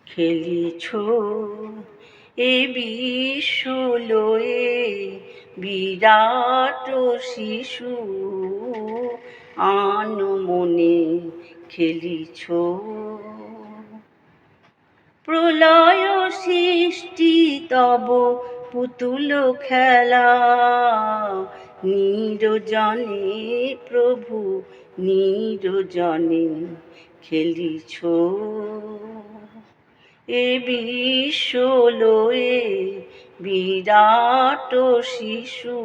খেলিছ এ বিশ্ব লয়ে বিরাট শিশু আনমনে খেলিছ। প্রলয় সৃষ্টি তব পুতুল খেলা, নিরজনে প্রভু নিরজনে খেলিছ। এ বিশ্ব লয়ে বিরাট শিশু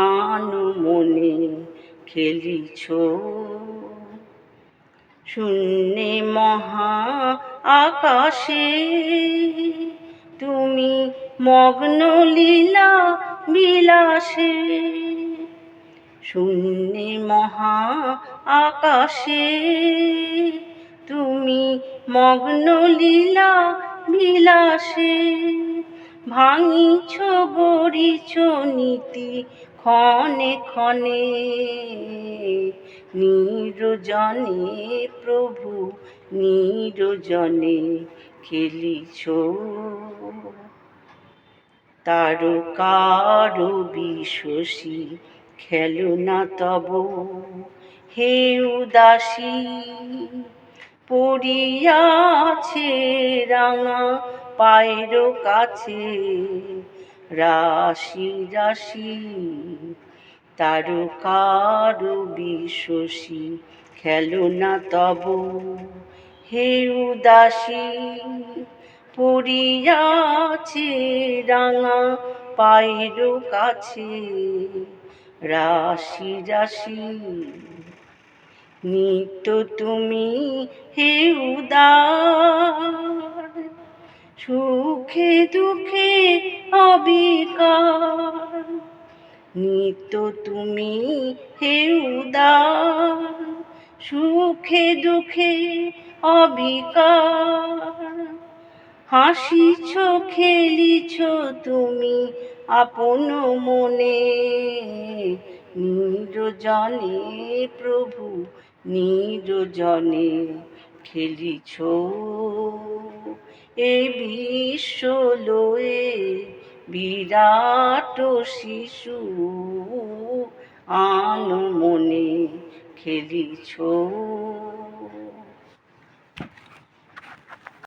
আনমনে খেলিছ। শূন্যে মহা আকাশে তুমি মগ্ন লীলা বিলাসে, শূন্যে মহা আকাশে তুমি মগ্ন লীলা বিলাসে। ভাঙিছ গড়িছ নীতি ক্ষণে ক্ষণে, নিরজনে প্রভু নিরজনে খেলিছ। তারকার বিশসী খেলনা তব হে উদাসী, পড়িয়াছে রাঙা পায়ের কাছে রাশি রাশি। তারকার বিশসী খেলনা তব হে উদাসী, পড়িয়াছে রাঙা পায়ের কাছে রাশি রাশি। নিত্য তুমি হে উদার, সুখে দুঃখে অবিকার। নিত্য তুমি হে উদার, সুখে দুঃখে অবিকার। হাসিছ খেলিছ তুমি আপন মনে, নিরজনে প্রভু নিরজনে খেলিছ। এ বিশ্ব লয়ে বিরাট শিশু আনমনে খেলিছ।